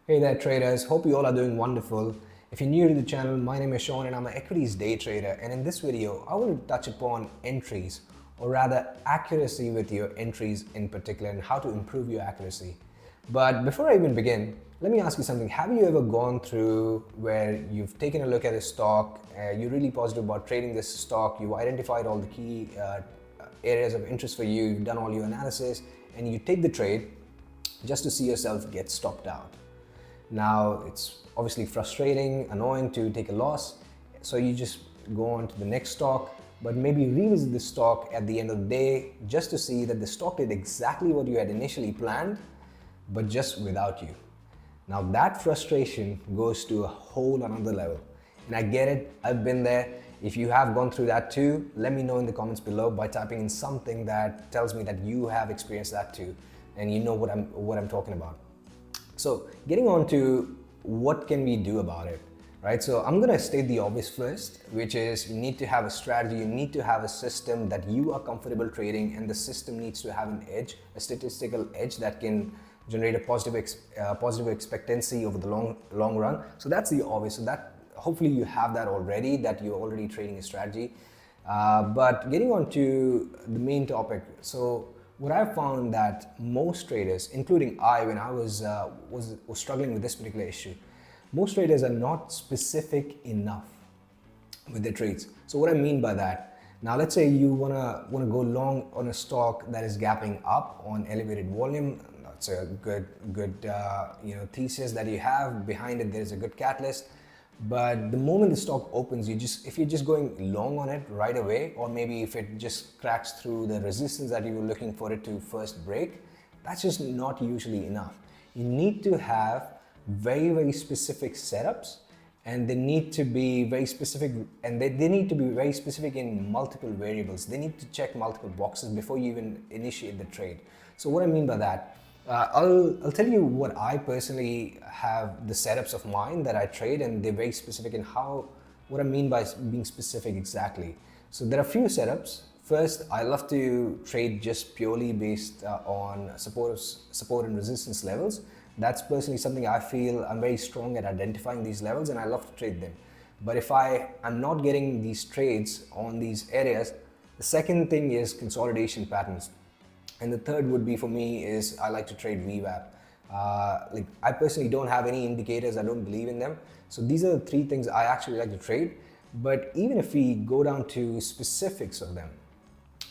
Hey there traders, hope you all are doing wonderful. If you're new to the channel, my name is Shaun and I'm an equities day trader, and in this video I want to touch upon entries, or rather accuracy with your entries in particular, and how to improve your accuracy. But before I even begin, let me ask you something. Have you ever gone through where you've taken a look at a stock, you're really positive about trading this stock, you've identified all the key areas of interest for you, you've done all your analysis, and you take the trade just to see yourself get stopped out? Now, it's obviously frustrating, annoying to take a loss, so you just go on to the next stock, but maybe revisit the stock at the end of the day just to see that the stock did exactly what you had initially planned, but just without you. Now that frustration goes to a whole another level. And I get it, I've been there. If you have gone through that too, let me know in the comments below by typing in something that tells me that you have experienced that too, and you know what I'm talking about. So getting on to what can we do about it, right? So I'm gonna state the obvious first, which is you need to have a strategy, you need to have a system that you are comfortable trading, and the system needs to have an edge, a statistical edge that can generate a positive expectancy over the long run. So that's the obvious. So that hopefully you have that already, that you're already trading a strategy. But getting on to the main topic. So what I've found that most traders, including I, when I was struggling with this particular issue, most traders are not specific enough with their trades. So what I mean by that, now let's say you wanna go long on a stock that is gapping up on elevated volume. That's a good thesis that you have behind it. There's a good catalyst. But the moment the stock opens, if you're just going long on it right away, or maybe if it just cracks through the resistance that you were looking for it to first break, that's just not usually enough. You need to have very specific setups, and they need to be very specific, and they need to be very specific in multiple variables. They need to check multiple boxes before you even initiate the trade. So what I mean by that, I'll tell you what I personally have, the setups of mine that I trade, and they're very specific in what I mean by being specific exactly. So there are a few setups. First, I love to trade just purely based on support and resistance levels. That's personally something I feel I'm very strong at identifying these levels, and I love to trade them. But if I'm not getting these trades on these areas, the second thing is consolidation patterns. And the third would be for me is I like to trade VWAP. I personally don't have any indicators, I don't believe in them. So these are the three things I actually like to trade. But even if we go down to specifics of them,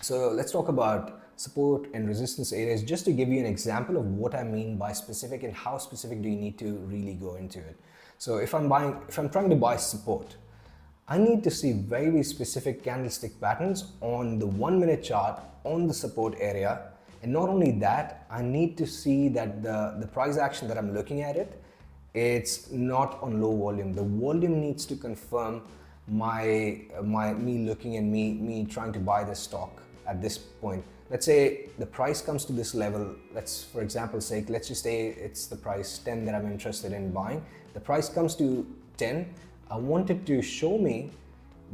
so let's talk about support and resistance areas, just to give you an example of what I mean by specific and how specific do you need to really go into it. So if I'm trying to buy support, I need to see very specific candlestick patterns on the 1 minute chart on the support area. And not only that, I need to see that the price action that I'm looking at it's not on low volume. The volume needs to confirm me looking and me trying to buy this stock at this point. Let's say the price comes to this level. For example's sake, let's just say it's the price 10 that I'm interested in buying. The price comes to 10. I want it to show me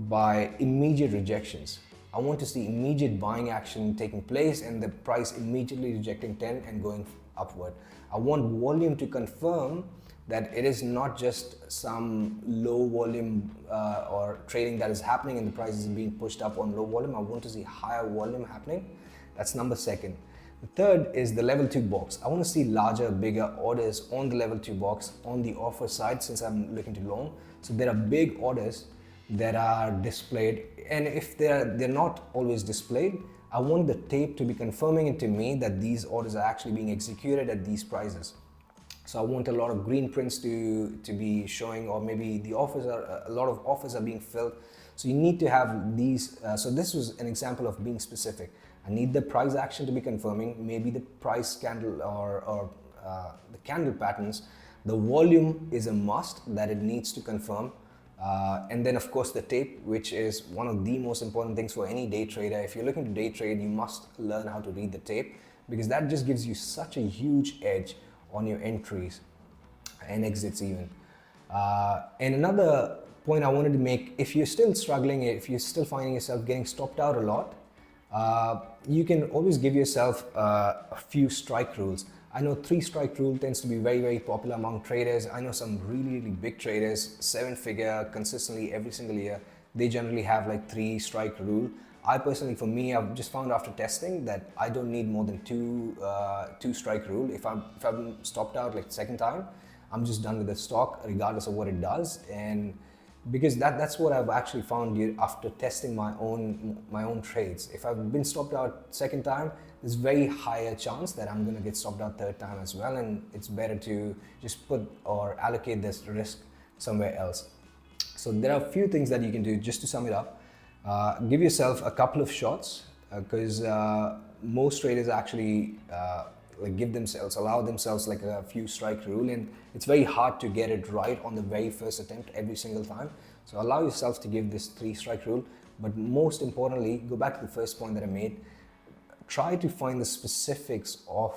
by immediate rejections. I want to see immediate buying action taking place and the price immediately rejecting 10 and going upward. I want volume to confirm that it is not just some low volume or trading that is happening and the price is being pushed up on low volume. I want to see higher volume happening. That's number second. The third is the level 2 box. I want to see larger, bigger orders on the level 2 box on the offer side, since I'm looking to long. So there are big orders that are displayed, and if they're not always displayed, I want the tape to be confirming it to me that these orders are actually being executed at these prices. So I want a lot of green prints to be showing, or maybe a lot of offers are being filled. So you need to have these. So this was an example of being specific. I need the price action to be confirming, maybe the price candle or the candle patterns. The volume is a must that it needs to confirm. And then of course the tape, which is one of the most important things for any day trader. If you're looking to day trade, you must learn how to read the tape, because that just gives you such a huge edge on your entries and exits even. And another point I wanted to make, if you're still struggling, if you're still finding yourself getting stopped out a lot, you can always give yourself a few strike rules. I know 3 strike rule tends to be very popular among traders. I know some really big traders, 7-figure consistently every single year. They generally have like 3 strike rule. I personally, for me, I've just found after testing that I don't need more than two strike rule. If I'm stopped out like second time, I'm just done with the stock regardless of what it does. And because that's what I've actually found after testing my own trades. If I've been stopped out second time, there's very higher chance that I'm gonna get stopped out third time as well, and it's better to just put or allocate this risk somewhere else. So there are a few things that you can do just to sum it up. Give yourself a couple of shots because most traders actually allow themselves like a few strike rule, and it's very hard to get it right on the very first attempt every single time. So allow yourself to give this 3 strike rule, but most importantly, go back to the first point that I made. Try to find the specifics of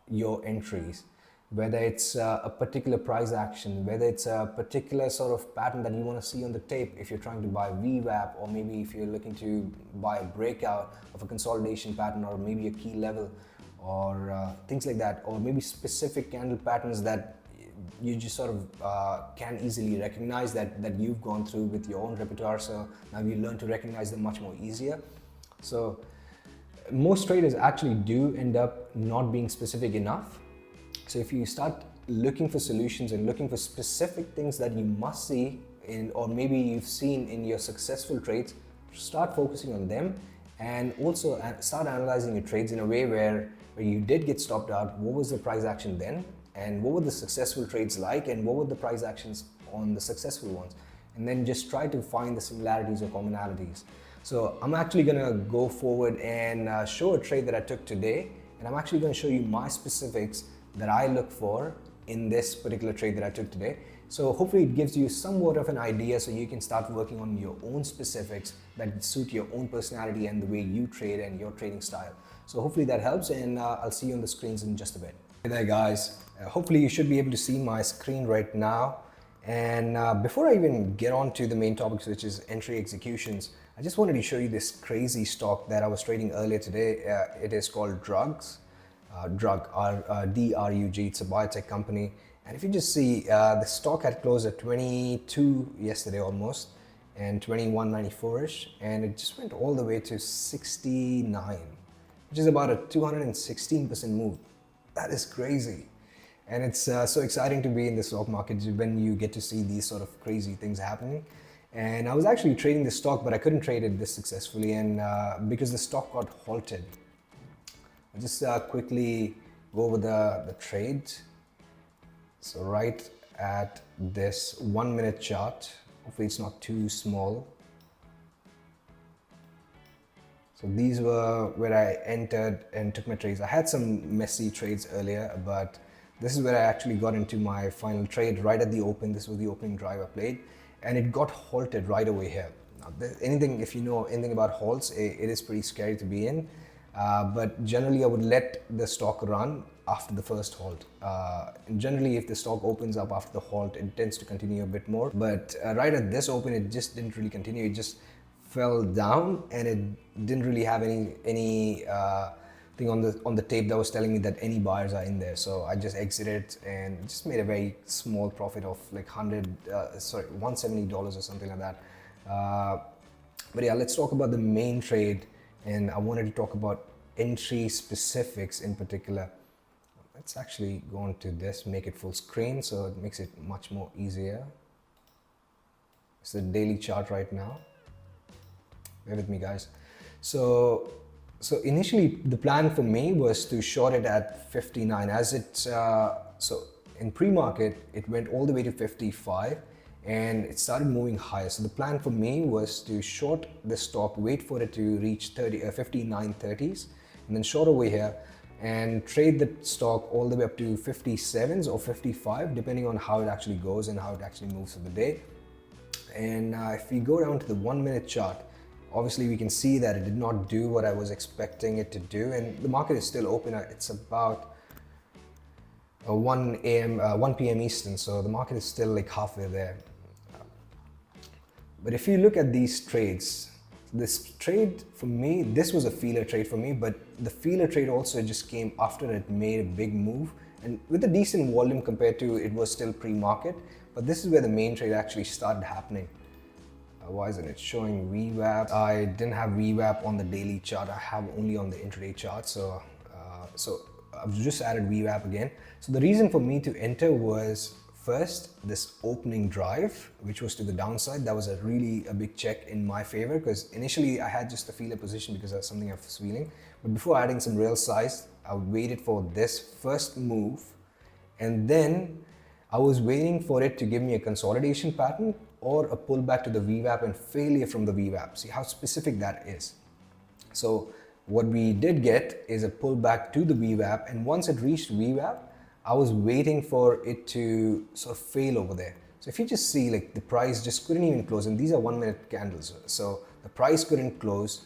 your entries, whether it's a particular price action, whether it's a particular sort of pattern that you want to see on the tape if you're trying to buy VWAP, or maybe if you're looking to buy a breakout of a consolidation pattern, or maybe a key level, or things like that, or maybe specific candle patterns that you just sort of can easily recognize that you've gone through with your own repertoire. So now you learn to recognize them much more easier. So most traders actually do end up not being specific enough. So if you start looking for solutions and looking for specific things that you must see in, or maybe you've seen in your successful trades, start focusing on them, and also start analyzing your trades in a way where you did get stopped out. What was the price action then? And what were the successful trades like? And what were the price actions on the successful ones? And then just try to find the similarities or commonalities. So I'm actually gonna go forward and show a trade that I took today. And I'm actually gonna show you my specifics that I look for in this particular trade that I took today. So hopefully it gives you somewhat of an idea so you can start working on your own specifics that suit your own personality and the way you trade and your trading style. So hopefully that helps, and I'll see you on the screens in just a bit. Hey there guys, hopefully you should be able to see my screen right now. And before I even get on to the main topics, which is entry executions, I just wanted to show you this crazy stock that I was trading earlier today. It is called Drug, DRUG. It's a biotech company. And if you just see, the stock had closed at 22 yesterday almost, and 21.94ish, and it just went all the way to 69, which is about a 216% move. That is crazy. And it's so exciting to be in the stock market when you get to see these sort of crazy things happening. And I was actually trading this stock, but I couldn't trade it this successfully, and because the stock got halted. I'll just quickly go over the trade. So right at this 1 minute chart, hopefully it's not too small. So these were where I entered and took my trades. I had some messy trades earlier, but this is where I actually got into my final trade right at the open. This was the opening drive I played, and it got halted right away here. Now, if you know anything about halts, it is pretty scary to be in. But generally I would let the stock run after the first halt. And generally if the stock opens up after the halt, it tends to continue a bit more. But right at this open, it just didn't really continue. It just fell down, and it didn't really have any thing on the tape that was telling me that any buyers are in there. So I just exited and just made a very small profit of like $170 or something like that. But yeah, let's talk about the main trade. And I wanted to talk about entry specifics in particular. Let's actually go on to this, make it full screen so it makes it much more easier. It's the daily chart right now. Bear with me guys. So initially the plan for me was to short it at 59 as it, so in pre-market it went all the way to 55 and it started moving higher. So the plan for me was to short the stock, wait for it to reach 59.30s, and then short over here and trade the stock all the way up to 57s or 55, depending on how it actually goes and how it actually moves for the day. And if we go down to the 1 minute chart, obviously we can see that it did not do what I was expecting it to do, and the market is still open. It's about 1 p.m. Eastern, so the market is still like halfway there. But if you look at these trades, This trade for me, this was a feeler trade for me, but the feeler trade also just came after it made a big move and with a decent volume compared to it was still pre-market. But this is where the main trade actually started happening. Why isn't it showing VWAP? I didn't have VWAP on the daily chart. I have only on the intraday chart. So I've just added VWAP again. So the reason for me to enter was first this opening drive, which was to the downside. That was a big check in my favor because initially I had just a feeler position because that's something I was feeling. But before adding some real size, I waited for this first move, and then I was waiting for it to give me a consolidation pattern or a pullback to the VWAP and failure from the VWAP. See how specific that is. So what we did get is a pullback to the VWAP, and once it reached VWAP, I was waiting for it to sort of fail over there. So if you just see, like, the price just couldn't even close, and these are 1 minute candles. So the price couldn't close.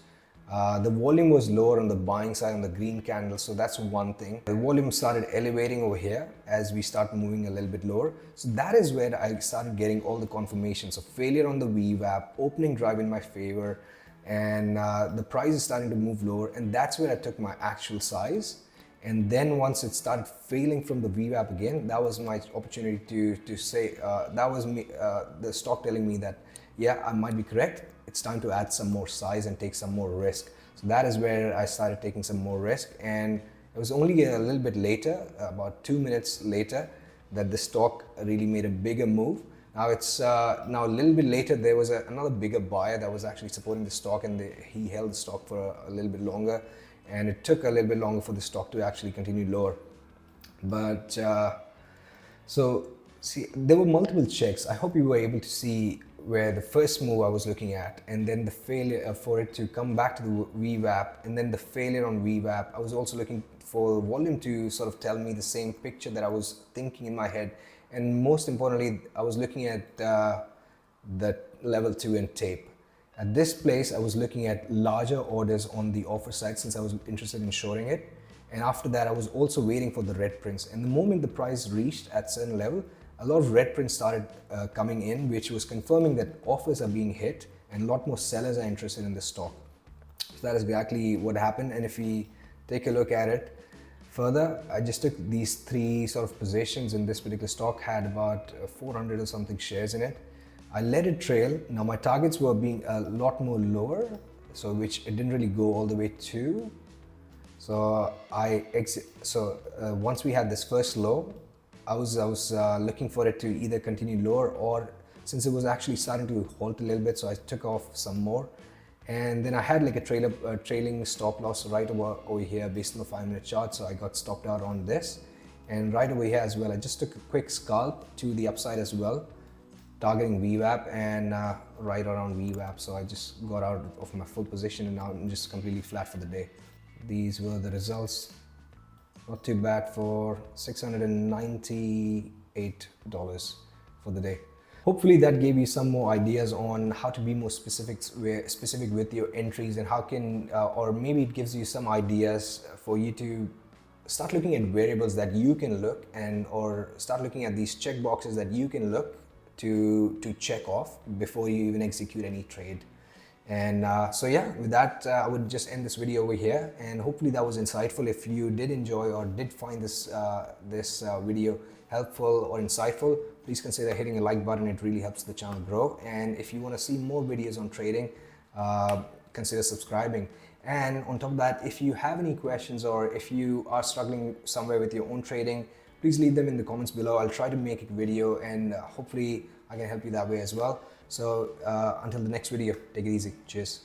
The volume was lower on the buying side on the green candle, so that's one thing. The volume started elevating over here as we start moving a little bit lower. So that is where I started getting all the confirmations of failure on the VWAP, opening drive in my favor, and the price is starting to move lower, and that's where I took my actual size. And then once it started failing from the VWAP again, that was my opportunity to say, that was me, the stock telling me that, yeah, I might be correct. It's time to add some more size and take some more risk. So that is where I started taking some more risk. And it was only a little bit later, about 2 minutes later, that the stock really made a bigger move. Now it's now a little bit later, there was another bigger buyer that was actually supporting the stock, and he held the stock for a little bit longer. And it took a little bit longer for the stock to actually continue lower. But so see, there were multiple checks. I hope you were able to see where the first move I was looking at, and then the failure for it to come back to the VWAP, and then the failure on VWAP. I was also looking for volume to sort of tell me the same picture that I was thinking in my head. And most importantly, I was looking at the level 2 and tape. At this place, I was looking at larger orders on the offer side since I was interested in shorting it. And after that, I was also waiting for the red prints. And the moment the price reached at certain level, a lot of red prints started coming in, which was confirming that offers are being hit and a lot more sellers are interested in the stock. So that is exactly what happened. And if we take a look at it further, I just took these 3 sort of positions in this particular stock, had about 400 or something shares in it. I let it trail. Now my targets were being a lot more lower, so which it didn't really go all the way to. So once we had this first low, I was looking for it to either continue lower, or since it was actually starting to halt a little bit, so I took off some more. And then I had like a trailing stop loss right over here based on the 5-minute chart, so I got stopped out on this. And right over here as well, I just took a quick scalp to the upside as well, targeting VWAP and right around VWAP. So I just got out of my full position, and now I'm just completely flat for the day. These were the results. Not too bad for $698 for the day. Hopefully that gave you some more ideas on how to be more specific with your entries, and how can, or maybe it gives you some ideas for you to start looking at variables that you can look or start looking at these check boxes that you can look to check off before you even execute any trade. And so yeah, with that, I would just end this video over here, and hopefully that was insightful. If you did enjoy or did find this video helpful or insightful, please consider hitting the like button. It really helps the channel grow. And if you want to see more videos on trading, consider subscribing. And on top of that, if you have any questions or if you are struggling somewhere with your own trading, please leave them in the comments below. I'll try to make a video, and hopefully I can help you that way as well. So until the next video, take it easy. Cheers.